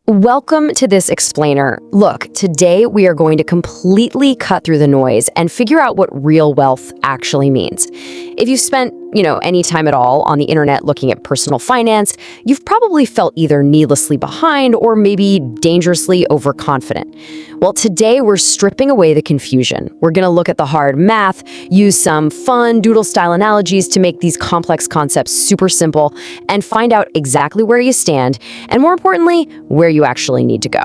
Welcome to this explainer. Look, today we are going to completely cut through the noise and figure out what real wealth actually means. If you've spent, any time at all on the internet looking at personal finance, you've probably felt either needlessly behind or maybe dangerously overconfident. Well, today we're stripping away the confusion. We're going to look at the hard math, use some fun doodle-style analogies to make these complex concepts super simple, and find out exactly where you stand, and more importantly, where you actually need to go.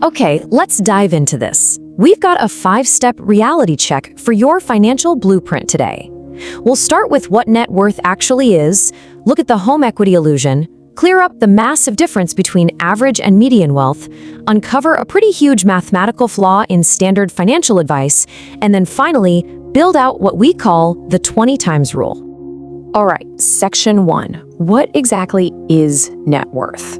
Okay, let's dive into this. We've got a 5-step reality check for your financial blueprint today. We'll start with what net worth actually is, look at the home equity illusion, clear up the massive difference between average and median wealth, uncover a pretty huge mathematical flaw in standard financial advice, and then finally, build out what we call the 20 times rule. All right, section 1. What exactly is net worth?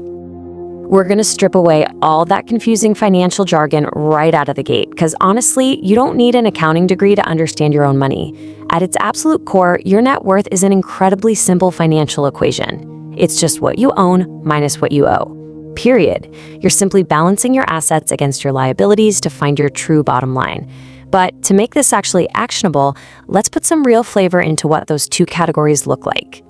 We're going to strip away all that confusing financial jargon right out of the gate, because honestly, you don't need an accounting degree to understand your own money. At its absolute core, your net worth is an incredibly simple financial equation. It's just what you own minus what you owe. Period. You're simply balancing your assets against your liabilities to find your true bottom line. But to make this actually actionable, let's put some real flavor into what those two categories look like.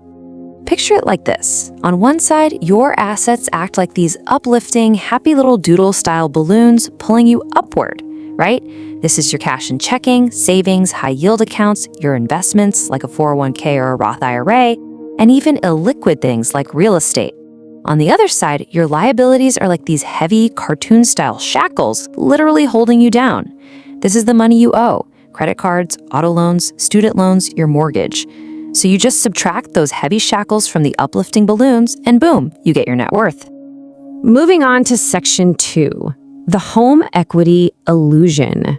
Picture it like this. On one side, your assets act like these uplifting, happy little doodle-style balloons pulling you upward, right? This is your cash and checking, savings, high-yield accounts, your investments like a 401k or a Roth IRA, and even illiquid things like real estate. On the other side, your liabilities are like these heavy, cartoon-style shackles literally holding you down. This is the money you owe: credit cards, auto loans, student loans, your mortgage. So you just subtract those heavy shackles from the uplifting balloons, and boom, you get your net worth. Moving on to section 2, the home equity illusion.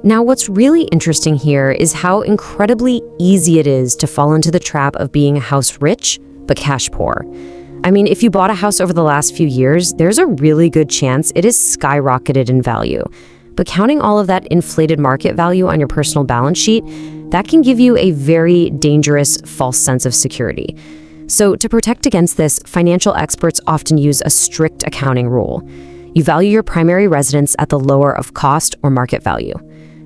Now, what's really interesting here is how incredibly easy it is to fall into the trap of being house rich, but cash poor. I mean, if you bought a house over the last few years, there's a really good chance it has skyrocketed in value. But counting all of that inflated market value on your personal balance sheet, that can give you a very dangerous false sense of security. So to protect against this, financial experts often use a strict accounting rule. You value your primary residence at the lower of cost or market value.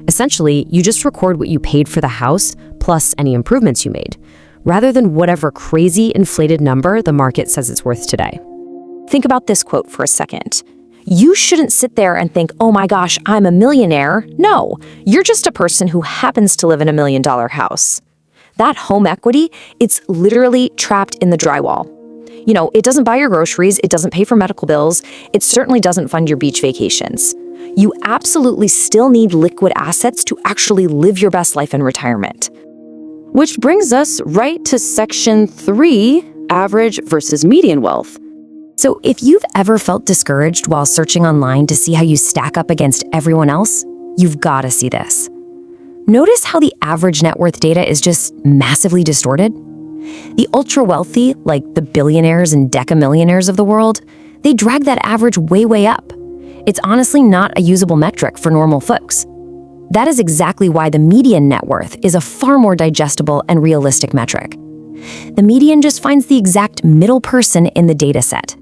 Essentially, you just record what you paid for the house plus any improvements you made, rather than whatever crazy inflated number the market says it's worth today. Think about this quote for a second. You shouldn't sit there and think, oh my gosh, I'm a millionaire. No, you're just a person who happens to live in $1 million house. That home equity, it's literally trapped in the drywall. It doesn't buy your groceries, it doesn't pay for medical bills, it certainly doesn't fund your beach vacations. You absolutely still need liquid assets to actually live your best life in retirement. Which brings us right to section 3, average versus median wealth. So if you've ever felt discouraged while searching online to see how you stack up against everyone else, you've got to see this. Notice how the average net worth data is just massively distorted? The ultra-wealthy, like the billionaires and decamillionaires of the world, they drag that average way, way up. It's honestly not a usable metric for normal folks. That is exactly why the median net worth is a far more digestible and realistic metric. The median just finds the exact middle person in the data set.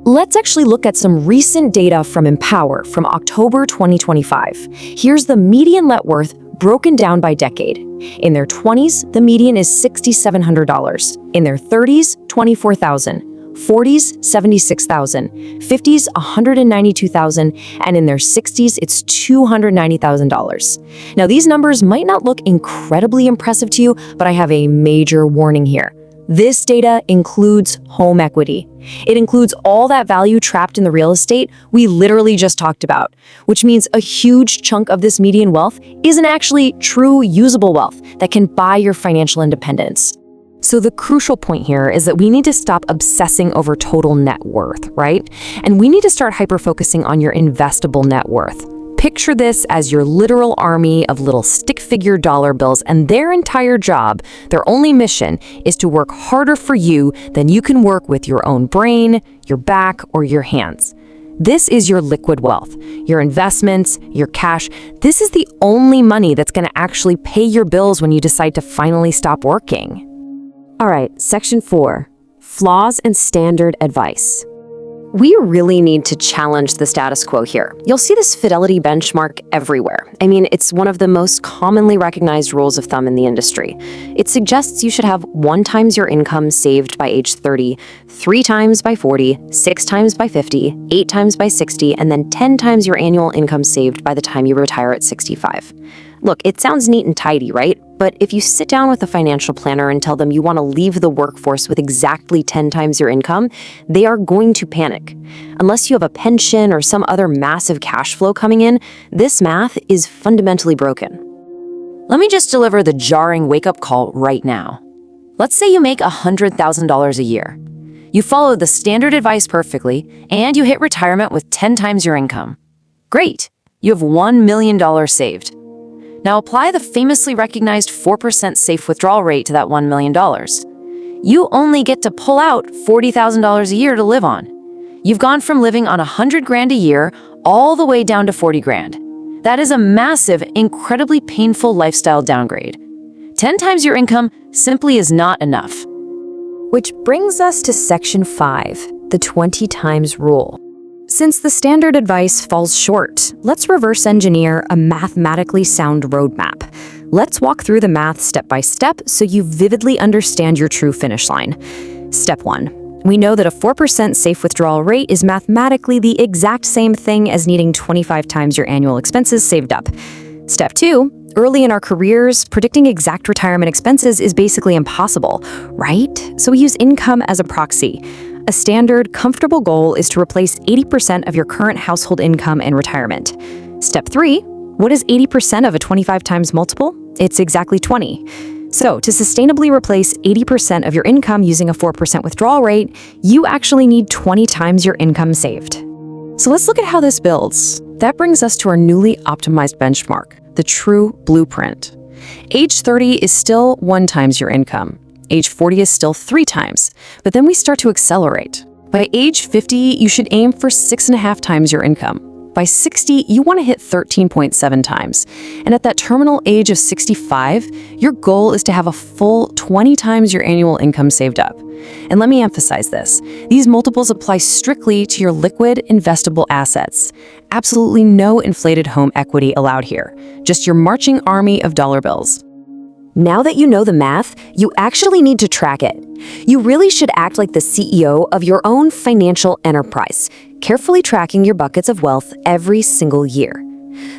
Let's actually look at some recent data from Empower from October 2025. Here's the median net worth broken down by decade. In their 20s, the median is $6,700. In their 30s, $24,000. 40s, $76,000. 50s, $192,000. And in their 60s, it's $290,000. Now, these numbers might not look incredibly impressive to you, but I have a major warning here. This data includes home equity. It includes all that value trapped in the real estate we literally just talked about, which means a huge chunk of this median wealth isn't actually true usable wealth that can buy your financial independence. So the crucial point here is that we need to stop obsessing over total net worth, right? And we need to start hyper-focusing on your investable net worth. Picture this as your literal army of little stick figure dollar bills, and their entire job, their only mission, is to work harder for you than you can work with your own brain, your back, or your hands. This is your liquid wealth, your investments, your cash. This is the only money that's going to actually pay your bills when you decide to finally stop working. All right, section 4, flaws and standard advice. We really need to challenge the status quo here. You'll see this fidelity benchmark everywhere. I mean, it's one of the most commonly recognized rules of thumb in the industry. It suggests you should have 1 times your income saved by age 30, 3 times by 40, 6 times by 50, 8 times by 60, and then 10 times your annual income saved by the time you retire at 65. Look, it sounds neat and tidy, right? But if you sit down with a financial planner and tell them you want to leave the workforce with exactly 10 times your income, they are going to panic. Unless you have a pension or some other massive cash flow coming in, this math is fundamentally broken. Let me just deliver the jarring wake-up call right now. Let's say you make $100,000 a year. You follow the standard advice perfectly, and you hit retirement with 10 times your income. Great! You have $1 million saved. Now apply the famously recognized 4% safe withdrawal rate to that $1 million. You only get to pull out $40,000 a year to live on. You've gone from living on $100,000 a year all the way down to $40,000. That is a massive, incredibly painful lifestyle downgrade. 10 times your income simply is not enough. Which brings us to Section 5, the 20 times rule. Since the standard advice falls short, let's reverse engineer a mathematically sound roadmap. Let's walk through the math step by step so you vividly understand your true finish line. Step 1. We know that a 4% safe withdrawal rate is mathematically the exact same thing as needing 25 times your annual expenses saved up. Step 2. Early in our careers, predicting exact retirement expenses is basically impossible, right? So we use income as a proxy. A standard, comfortable goal is to replace 80% of your current household income in retirement. Step 3, what is 80% of a 25 times multiple? It's exactly 20. So to sustainably replace 80% of your income using a 4% withdrawal rate, you actually need 20 times your income saved. So let's look at how this builds. That brings us to our newly optimized benchmark, the true blueprint. Age 30 is still 1 times your income. Age 40 is still 3 times, but then we start to accelerate. By age 50, you should aim for 6.5 times your income. By 60, you want to hit 13.7 times. And at that terminal age of 65, your goal is to have a full 20 times your annual income saved up. And let me emphasize this. These multiples apply strictly to your liquid, investable assets. Absolutely no inflated home equity allowed here. Just your marching army of dollar bills. Now that you know the math, you actually need to track it. You really should act like the CEO of your own financial enterprise, carefully tracking your buckets of wealth every single year.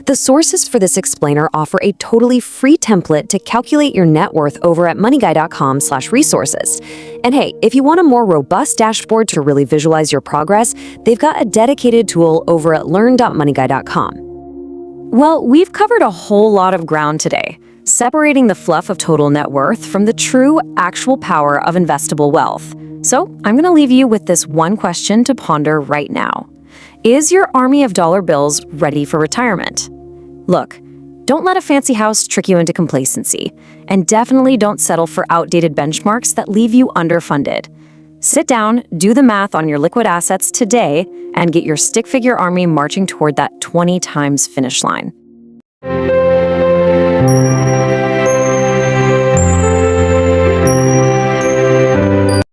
The sources for this explainer offer a totally free template to calculate your net worth over at moneyguy.com/resources. And hey, if you want a more robust dashboard to really visualize your progress, they've got a dedicated tool over at learn.moneyguy.com. Well, we've covered a whole lot of ground today, separating the fluff of total net worth from the true, actual power of investable wealth. So I'm going to leave you with this one question to ponder right now. Is your army of dollar bills ready for retirement? Look, don't let a fancy house trick you into complacency, and definitely don't settle for outdated benchmarks that leave you underfunded. Sit down, do the math on your liquid assets today, and get your stick figure army marching toward that 20 times finish line.